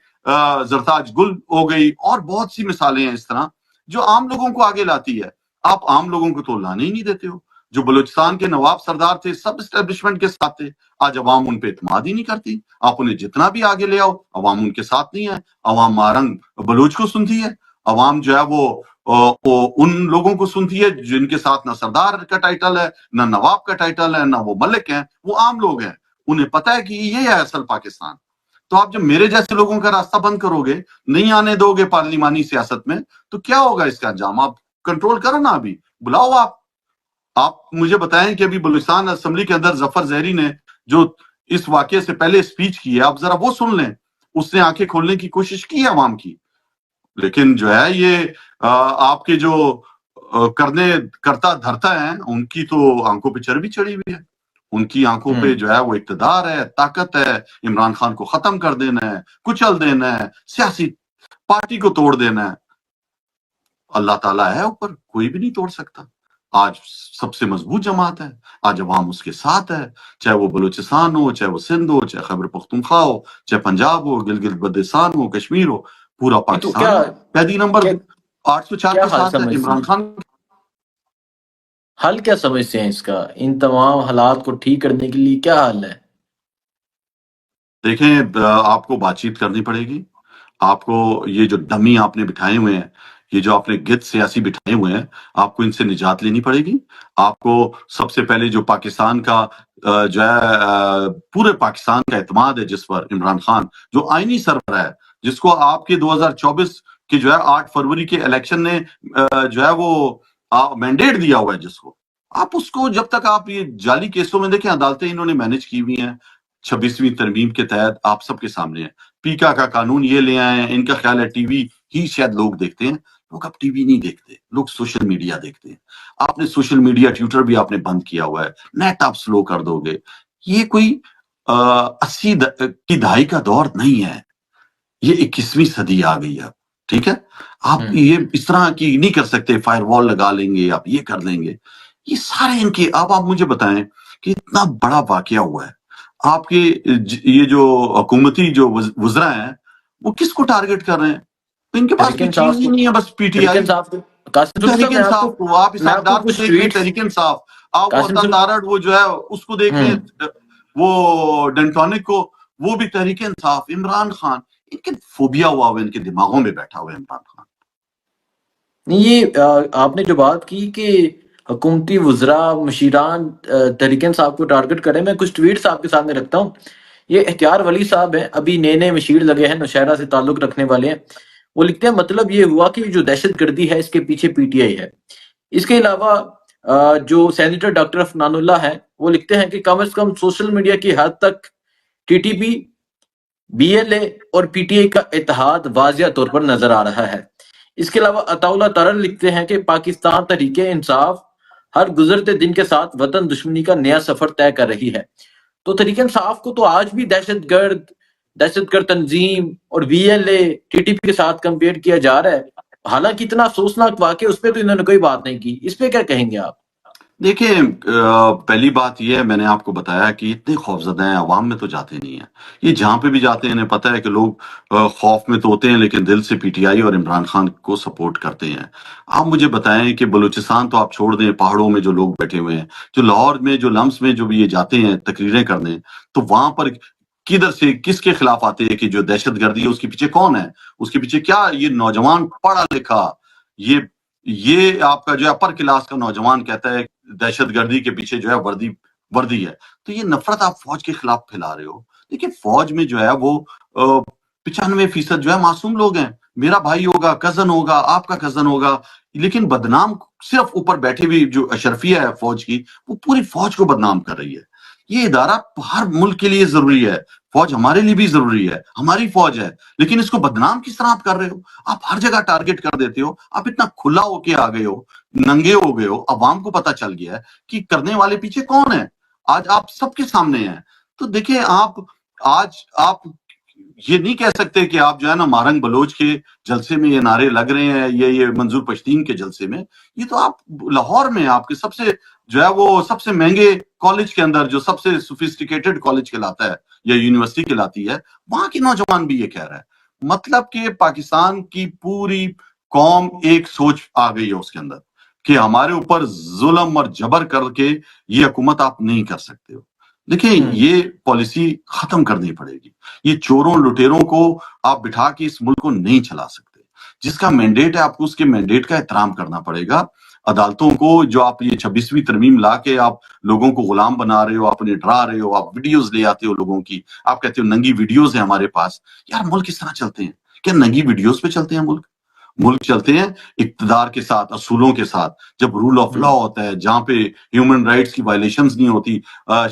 زرتاج گل ہو گئی، اور بہت سی مثالیں ہیں اس طرح جو عام لوگوں کو آگے لاتی ہے۔ آپ عام لوگوں کو تو لانے ہی نہیں دیتے ہو۔ جو بلوچستان کے نواب سردار تھے، سب اسٹیبلشمنٹ کے ساتھ تھے، آج عوام ان پہ اعتماد ہی نہیں کرتی۔ آپ انہیں جتنا بھی آگے لے آؤ، عوام ان کے ساتھ نہیں ہے۔ عوام مارنگ بلوچ کو سنتی ہے، عوام جو ہے وہ ان لوگوں کو سنتی ہے جن کے ساتھ نہ سردار کا ٹائٹل ہے، نہ نواب کا ٹائٹل ہے، نہ وہ ملک ہیں، وہ عام لوگ ہیں۔ انہیں پتا ہے کہ یہ ہے اصل پاکستان۔ تو آپ جب میرے جیسے لوگوں کا راستہ بند کرو گے، نہیں آنے دو گے پارلیمانی سیاست میں، تو کیا ہوگا اس کا انجام؟ آپ کنٹرول کرو نا، ابھی بلاؤ۔ آپ مجھے بتائیں کہ ابھی بلوچستان اسمبلی کے اندر ظفر زہری نے جو اس واقعے سے پہلے سپیچ کی ہے، آپ ذرا وہ سن لیں۔ اس نے آنکھیں کھولنے کی کوشش کی ہے عوام کی، لیکن جو ہے یہ آپ کے جو کرتا دھرتا ہیں، ان کی تو آنکھوں پہ چربی چڑھی ہوئی ہے۔ ان کی آنکھوں پہ جو ہے وہ اقتدار ہے، طاقت ہے، عمران خان کو ختم کر دینا ہے، کچل دینا ہے، سیاسی پارٹی کو توڑ دینا ہے۔ اللہ تعالیٰ ہے اوپر، کوئی بھی نہیں توڑ سکتا۔ آج سب سے مضبوط جماعت ہے، آج عوام اس کے ساتھ ہے، چاہے وہ بلوچستان ہو، چاہے وہ سندھ ہو، چاہے خیبر پختونخوا ہو، چاہے پنجاب ہو، گلگت بلتستان ہو، کشمیر ہو، پورا تو پاکستان قیدی نمبر 804 کیا کے حال ساتھ ہے۔ سمجھتے عمران ہیں؟ خان حل کیا سمجھتے ہیں اس کا؟ ان تمام حالات کو ٹھیک کرنے کے لیے کیا حل ہے؟ دیکھیں آپ کو بات چیت کرنی پڑے گی۔ آپ کو یہ جو ڈمی آپ نے بٹھائے ہوئے ہیں، یہ جو آپ نے گد سیاسی بٹھائے ہوئے ہیں، آپ کو ان سے نجات لینی پڑے گی۔ آپ کو سب سے پہلے جو پاکستان کا جو ہے پورے پاکستان کا اعتماد ہے جس پر، عمران خان جو آئینی سربراہ ہے، جس کو آپ کے 2024 کے جو ہے 8 فروری کے الیکشن نے جو ہے وہ مینڈیٹ دیا ہوا ہے، جس کو آپ اس کو جب تک آپ یہ جعلی کیسوں میں دیکھیں، عدالتیں انہوں نے مینج کی ہوئی ہیں 26ویں ترمیم کے تحت، آپ سب کے سامنے ہے۔ پیکا کا قانون یہ لے آئے ہیں، ان کا خیال ہے ٹی وی ہی شاید لوگ دیکھتے ہیں۔ لوگ اب ٹی وی نہیں دیکھتے, لوگ سوشل میڈیا دیکھتے ہیں. آپ نے سوشل میڈیا ٹویٹر بھی آپ نے بند کیا ہوا ہے, نیٹ آپ سلو کر دو گے. یہ کوئی 80 کی دہائی کا دور نہیں ہے, یہ 21ویں صدی آ گئی اب. ٹھیک ہے, آپ یہ اس طرح کی نہیں کر سکتے, فائر وال لگا لیں گے, آپ یہ کر لیں گے. یہ سارے ان کے, اب آپ مجھے بتائیں کہ اتنا بڑا واقعہ ہوا ہے, آپ کے یہ جو حکومتی جو وزراء ہیں وہ کس کو ٹارگٹ کر رہے ہیں؟ ان کے پاس کوئی چیز ہی نہیں ہے, بس P T I. Tehreek Insaf کو آپ اس اقدار کو دیکھ لیں, تحریک انصاف, آپ وہ عطا تارڑ وہ جو ہے اس کو دیکھ لیں, وہ ڈنٹونک کو, وہ بھی تحریک انصاف. عمران خان, ان کے فوبیا ہوا ہوا, ان کے دماغوں میں بیٹھا ہوا ہے عمران خان. یہ آپ نے جو بات کی کہ حکومتی وزراء مشیران تحریک انصاف کو ٹارگٹ کریں, میں کچھ ٹویٹس آپ کے سامنے رکھتا ہوں. یہ اختیار ولی صاحب ہیں, ابھی نئے نئے مشیر لگے ہیں, نوشہرہ سے تعلق رکھنے والے ہیں. وہ لکھتے ہیں مطلب یہ ہوا کہ جو دہشت گردی ہے اس کے پیچھے پی ٹی آئی ہے. اس کے علاوہ جو سینیٹر ڈاکٹر افنان اللہ ہیں وہ لکھتے ہیں کہ کم از کم سوشل میڈیا کی حد تک T T P, B L A اور پی ٹی آئی کا اتحاد واضح طور پر نظر آ رہا ہے. اس کے علاوہ عطاءاللہ ترر لکھتے ہیں کہ پاکستان تحریک انصاف ہر گزرتے دن کے ساتھ وطن دشمنی کا نیا سفر طے کر رہی ہے. تو تحریک انصاف کو تو آج بھی دہشت گرد تنظیم اور V L A T T پی کے ساتھ کمپیئر کیا جا رہا ہے, حالانکہ اتنا افسوسناک واقع اس پہ تو انہوں نے کوئی بات نہیں کی. اس پہ کیا کہیں گے آپ؟ دیکھیں, پہلی بات یہ ہے, میں نے آپ کو بتایا کہ اتنے خوفزدہ ہیں, عوام میں تو جاتے نہیں ہیں. یہ جہاں پہ بھی جاتے ہیں انہیں پتہ ہے کہ لوگ خوف میں تو ہوتے ہیں لیکن دل سے پی ٹی آئی اور عمران خان کو سپورٹ کرتے ہیں. آپ مجھے بتائیں کہ بلوچستان تو آپ چھوڑ دیں, پہاڑوں میں جو لوگ بیٹھے ہوئے ہیں, جو لاہور میں جو لمس میں جو بھی یہ جاتے ہیں تقریریں کرنے, تو وہاں پر کدھر سے کس کے خلاف آتے ہیں کہ جو دہشت گردی ہے اس کے پیچھے کون ہے, اس کے پیچھے کیا یہ نوجوان پڑھا لکھا, یہ آپ کا جو ہے اپر کلاس کا نوجوان کہتا ہے دہشت گردی کے پیچھے جو ہے وردی ہے. تو یہ نفرت آپ فوج کے خلاف پھیلا رہے ہو. دیکھیں فوج میں جو ہے وہ 95% جو ہے معصوم لوگ ہیں. میرا بھائی ہوگا, کزن ہوگا, آپ کا کزن ہوگا, لیکن بدنام صرف اوپر بیٹھے ہوئی جو اشرفیہ ہے فوج کی, وہ پوری فوج کو بدنام کر رہی ہے. یہ ادارہ ہر ملک کے لیے ضروری ہے, فوج ہمارے لیے بھی ضروری ہے, ہماری فوج ہے, لیکن اس کو بدنام کس طرح آپ کر رہے ہو؟ آپ ہر جگہ ٹارگٹ کر دیتے ہو, آپ اتنا کھلا ہو کے آ گئے ہو, ننگے ہو گئے ہو, عوام کو پتا چل گیا ہے کہ کرنے والے پیچھے کون ہے. آج آپ سب کے سامنے ہیں. تو دیکھیں آپ یہ نہیں کہہ سکتے کہ آپ جو ہے نا مارنگ بلوچ کے جلسے میں یہ نعرے لگ رہے ہیں, یہ منظور پشتین کے جلسے میں. یہ تو آپ لاہور میں آپ کے سب سے جو ہے وہ سب سے مہنگے کالج کے اندر, جو سب سے سوفسٹیکیٹڈ کالج کہلاتا ہے یا یونیورسٹی کہلاتی ہے, وہاں کے نوجوان بھی یہ کہہ رہا ہے. مطلب کہ پاکستان کی پوری قوم ایک سوچ آ گئی ہے اس کے اندر کہ ہمارے اوپر ظلم اور جبر کر کے یہ حکومت آپ نہیں کر سکتے ہو. دیکھیں یہ پالیسی ختم کرنی پڑے گی. یہ چوروں لٹیروں کو آپ بٹھا کے اس ملک کو نہیں چلا سکتے. جس کا مینڈیٹ ہے آپ کو اس کے مینڈیٹ کا احترام کرنا پڑے گا. عدالتوں کو جو آپ یہ 26ویں ترمیم لا کے آپ لوگوں کو غلام بنا رہے ہو, آپ انہیں ڈرا رہے ہو, آپ ویڈیوز لے آتے ہو لوگوں کی, آپ کہتے ہو ننگی ویڈیوز ہیں ہمارے پاس. یار ملک کس طرح چلتے ہیں؟ کیا ننگی ویڈیوز پہ چلتے ہیں ملک چلتے ہیں اقتدار کے ساتھ, اصولوں کے ساتھ, جب رول آف لا ہوتا ہے, جہاں پہ ہیومن رائٹس کی وائلیشنز نہیں ہوتی,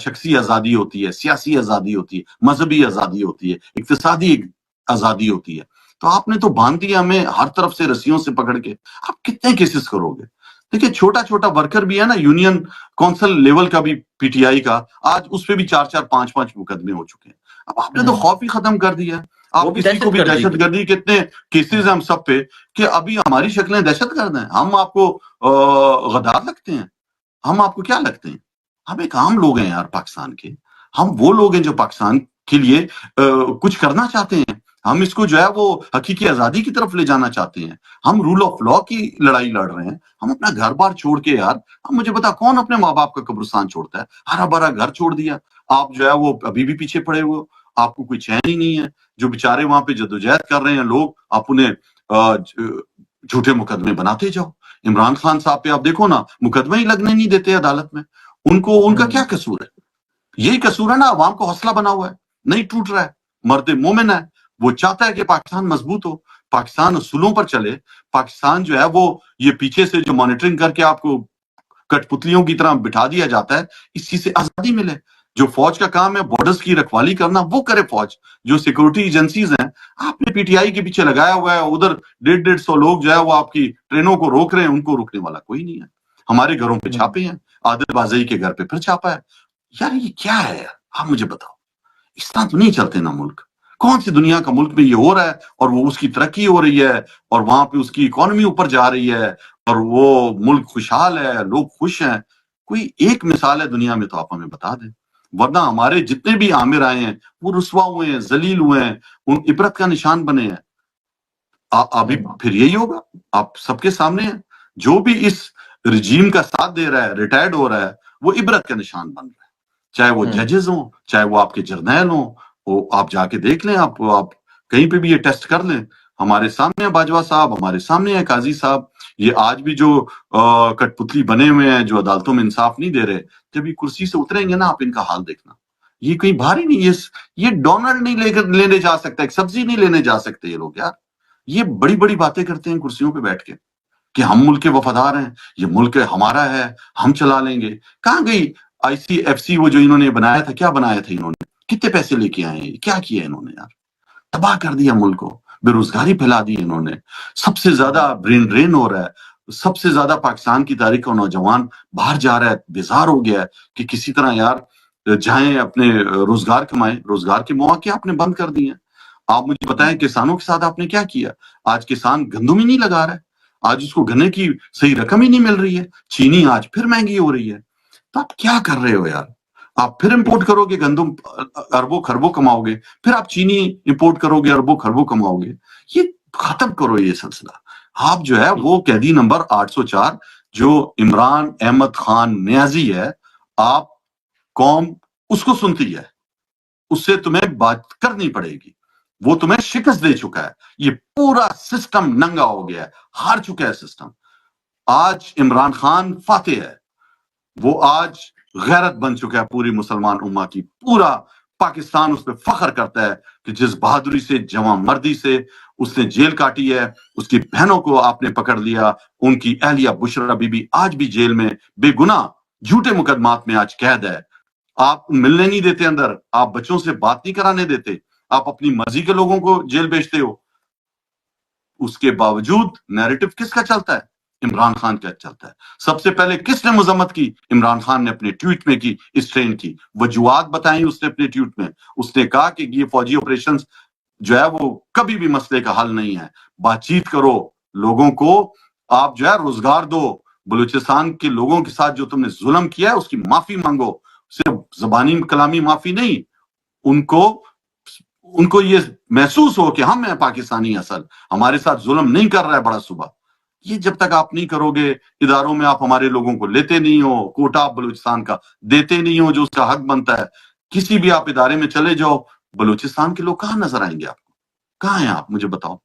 شخصی آزادی ہوتی ہے, سیاسی آزادی ہوتی ہے, مذہبی آزادی ہوتی ہے, اقتصادی آزادی ہوتی ہے. تو آپ نے تو باندھ دیا ہمیں ہر طرف سے رسیوں سے پکڑ کے. آپ کتنے کیسز کرو گے؟ دیکھیں چھوٹا چھوٹا ورکر بھی ہے نا, یونین کونسل لیول کا بھی پی ٹی آئی کا, آج اس پہ بھی 4 5 مقدمے ہو چکے ہیں. اب آپ نے تو خوف ہی ختم کر دیا. آپ کسی کو بھی دہشت گردی کے اتنے کیسز ہیں ہم سب پہ کہ ابھی ہماری شکلیں دہشت گرد ہیں. ہم آپ کو غدار لگتے ہیں؟ ہم آپ کو کیا لگتے ہیں؟ ہم ایک عام لوگ ہیں یار پاکستان کے. ہم وہ لوگ ہیں جو پاکستان کے لیے کچھ کرنا چاہتے ہیں. ہم اس کو جو ہے وہ حقیقی آزادی کی طرف لے جانا چاہتے ہیں. ہم رول آف لا کی لڑائی لڑ رہے ہیں. ہم اپنا گھر بار چھوڑ کے یار, اب مجھے بتا کون اپنے ماں باپ کا قبرستان چھوڑتا ہے؟ ہرا بھرا گھر چھوڑ دیا. آپ جو ہے وہ ابھی بھی پیچھے پڑے ہوئے ہو, آپ کو کوئی چین ہی نہیں ہے. جو بیچارے وہاں پہ جدوجہد کر رہے ہیں لوگ, آپ انہیں جھوٹے مقدمے بناتے جاؤ. عمران خان صاحب پہ آپ دیکھو نا, مقدمے ہی لگنے نہیں دیتے عدالت میں. ان کا کیا قصور ہے؟ یہی قصور ہے نا, عوام کو حوصلہ بنا ہوا ہے, نہیں ٹوٹ رہا ہے, مرد مومن ہے, وہ چاہتا ہے کہ پاکستان مضبوط ہو, پاکستان اصولوں پر چلے. پاکستان جو ہے وہ یہ پیچھے سے جو مانیٹرنگ کر کے آپ کو کٹ پتلیوں کی طرح بٹھا دیا جاتا ہے, اس چیز سے آزادی ملے. جو فوج کا کام ہے بارڈرز کی رکھوالی کرنا وہ کرے فوج. جو سیکورٹی ایجنسیز ہیں آپ نے پی ٹی آئی کے پیچھے لگایا ہوا ہے, ادھر 150 لوگ جو ہے وہ آپ کی ٹرینوں کو روک رہے ہیں, ان کو روکنے والا کوئی نہیں ہے. ہمارے گھروں پہ چھاپے ہیں, عادل بازئی کے گھر پہ پھر چھاپا ہے. یار یہ کیا ہے یار, آپ مجھے بتاؤ. اس طرح تو نہیں چلتے نا ملک. کون سی دنیا کا ملک میں یہ ہو رہا ہے اور وہ اس کی ترقی ہو رہی ہے اور وہاں پہ اس کی اکانومی اوپر جا رہی ہے اور وہ ملک خوشحال ہے, لوگ خوش ہیں. کوئی ایک مثال ہے دنیا میں تو آپ ہمیں بتا دیں, ورنہ ہمارے جتنے بھی عامر آئے ہیں وہ رسوا ہوئے ہیں, ذلیل ہوئے ہیں, ان عبرت کا نشان بنے ہیں. ابھی پھر یہی ہوگا, آپ سب کے سامنے ہیں. جو بھی اس رجیم کا ساتھ دے رہا ہے, ریٹائرڈ ہو رہا ہے, وہ عبرت کا نشان بن رہا ہے. چاہے وہ ججز ہوں, چاہے وہ آپ کے جرنیل ہوں, وہ آپ جا کے دیکھ لیں, آپ کہیں پہ بھی یہ ٹیسٹ کر لیں. ہمارے سامنے ہیں باجوہ صاحب, ہمارے سامنے ہیں قاضی صاحب. یہ آج بھی جو کٹ پتلی بنے ہوئے ہیں, جو عدالتوں میں انصاف نہیں دے رہے, جب یہ کرسی سے اتریں گے نا آپ ان کا حال دیکھنا. یہ کہیں بھاری نہیں, یہ ڈونلڈ نہیں لینے جا سکتا, ایک سبزی نہیں لینے جا سکتے یہ لوگ. یار یہ بڑی بڑی باتیں کرتے ہیں کرسیوں پہ بیٹھ کے کہ ہم ملک کے وفادار ہیں, یہ ملک ہمارا ہے, ہم چلا لیں گے. کہاں گئی آئی سی ایف سی, وہ جو انہوں نے بنایا تھا, کیا بنایا تھا انہوں نے, کتنے پیسے لے کے آئے ہیں, کیا کیا انہوں نے؟ یار تباہ کر دیا ملک کو, بے روزگاری پھیلا دی انہوں نے. سب سے زیادہ برین ڈرین ہو رہا ہے, سب سے زیادہ پاکستان کی تاریخ کا نوجوان باہر جا رہا ہے, بیزار ہو گیا ہے کہ کسی طرح یار جائیں اپنے روزگار کمائیں. روزگار کے مواقع آپ نے بند کر دیے ہیں. آپ مجھے بتائیں کسانوں کے ساتھ آپ نے کیا کیا؟ آج کسان گندم ہی نہیں لگا رہا ہے, آج اس کو گنے کی صحیح رقم ہی نہیں مل رہی ہے. چینی آج پھر مہنگی ہو رہی ہے. تو آپ کیا کر رہے ہو یار؟ آپ پھر امپورٹ کرو گے گندم, اربوں خربوں کماؤ گے, پھر آپ چینی امپورٹ کرو گے, اربوں خربوں کماؤ گے. یہ ختم کرو یہ سلسلہ. آپ جو ہے وہ قیدی نمبر 804 جو عمران احمد خان نیازی ہے, آپ قوم اس کو سنتی ہے, اس سے تمہیں بات کرنی پڑے گی. وہ تمہیں شکست دے چکا ہے. یہ پورا سسٹم ننگا ہو گیا ہے, ہار چکا ہے سسٹم. آج عمران خان فاتح ہے, وہ آج غیرت بن چکا ہے پوری مسلمان امہ کی. پورا پاکستان اس پہ فخر کرتا ہے کہ جس بہادری سے, جواں مردی سے اس نے جیل کاٹی ہے. اس کی بہنوں کو آپ نے پکڑ لیا, ان کی اہلیہ بشرا بی بی آج بھی جیل میں بے گناہ جھوٹے مقدمات میں آج قید ہے. آپ ملنے نہیں دیتے اندر, آپ بچوں سے بات نہیں کرانے دیتے, آپ اپنی مرضی کے لوگوں کو جیل بھیجتے ہو. اس کے باوجود نیریٹو کس کا چلتا ہے؟ عمران خان کا چلتا ہے. سب سے پہلے کس نے مذمت کی؟ عمران خان نے اپنے ٹویٹ میں کی, اس ٹرین کی. وجوہات بتائیں اس نے اپنے ٹویٹ میں. اس نے کہا کہ یہ فوجی آپریشنز جو ہے وہ کبھی بھی مسئلے کا حل نہیں ہے. بات چیت کرو, لوگوں کو آپ جو ہے روزگار دو. بلوچستان کے لوگوں کے ساتھ جو تم نے ظلم کیا ہے اس کی معافی مانگو, صرف زبانی کلامی معافی نہیں. ان کو یہ محسوس ہو کہ ہم ہیں پاکستانی اصل, ہمارے ساتھ ظلم نہیں کر رہا ہے بڑا صوبہ. یہ جب تک آپ نہیں کرو گے, اداروں میں آپ ہمارے لوگوں کو لیتے نہیں ہو, کوٹا آپ بلوچستان کا دیتے نہیں ہو جو اس کا حق بنتا ہے. کسی بھی آپ ادارے میں چلے جاؤ, بلوچستان کے لوگ کہاں نظر آئیں گے آپ کو؟ کہاں ہیں آپ مجھے بتاؤ.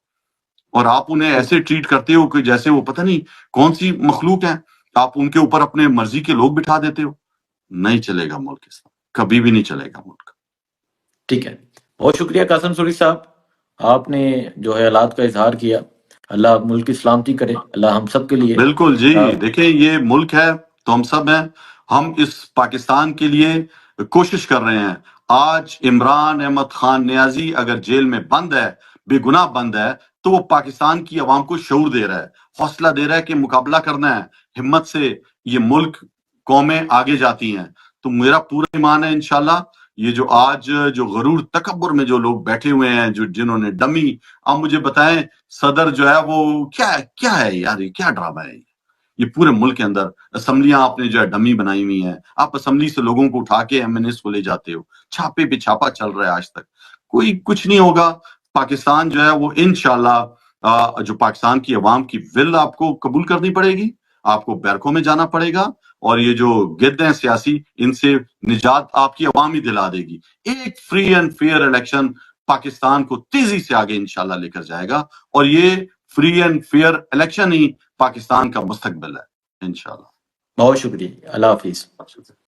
اور آپ انہیں ایسے ٹریٹ کرتے ہو کہ جیسے وہ پتہ نہیں کون سی مخلوق ہیں. آپ ان کے اوپر اپنے مرضی کے لوگ بٹھا دیتے ہو. نہیں چلے گا ملک, اس طرح کبھی بھی نہیں چلے گا ملک. ٹھیک ہے, بہت شکریہ قاسم سوری صاحب, آپ نے جو ہے حالات کا اظہار کیا. اللہ ملک کی سلامتی کرے, اللہ ہم سب کے لیے. بالکل جی, دیکھیں یہ ملک ہے تو ہم سب ہیں. ہم اس پاکستان کے لیے کوشش کر رہے ہیں. آج عمران احمد خان نیازی اگر جیل میں بند ہے, بے گناہ بند ہے, تو وہ پاکستان کی عوام کو شعور دے رہا ہے, حوصلہ دے رہا ہے کہ مقابلہ کرنا ہے ہمت سے. یہ ملک قومیں آگے جاتی ہیں. تو میرا پورا ایمان ہے انشاءاللہ یہ جو آج جو غرور تکبر میں جو لوگ بیٹھے ہوئے ہیں, جنہوں نے ڈمی, آپ مجھے بتائیں صدر جو ہے وہ کیا ہے یار, یہ کیا ڈرامہ ہے یہ پورے ملک کے اندر. اسمبلیاں آپ نے جو ہے ڈمی بنائی ہوئی ہیں, آپ اسمبلی سے لوگوں کو اٹھا کے ایم این ایس کو لے جاتے ہو. چھاپے پہ چھاپا چل رہا ہے آج تک, کوئی کچھ نہیں ہوگا. پاکستان جو ہے وہ انشاءاللہ جو پاکستان کی عوام کی ول آپ کو قبول کرنی پڑے گی, آپ کو بیرکوں میں جانا پڑے گا, اور یہ جو گد ہیں سیاسی, ان سے نجات آپ کی عوام ہی دلا دے گی. ایک free and fair election Pakistan کو تیزی سے آگے انشاءاللہ لے کر جائے گا, اور یہ فری اینڈ فیئر الیکشن ہی پاکستان کا مستقبل ہے انشاءاللہ. بہت شکریہ, اللہ حافظ.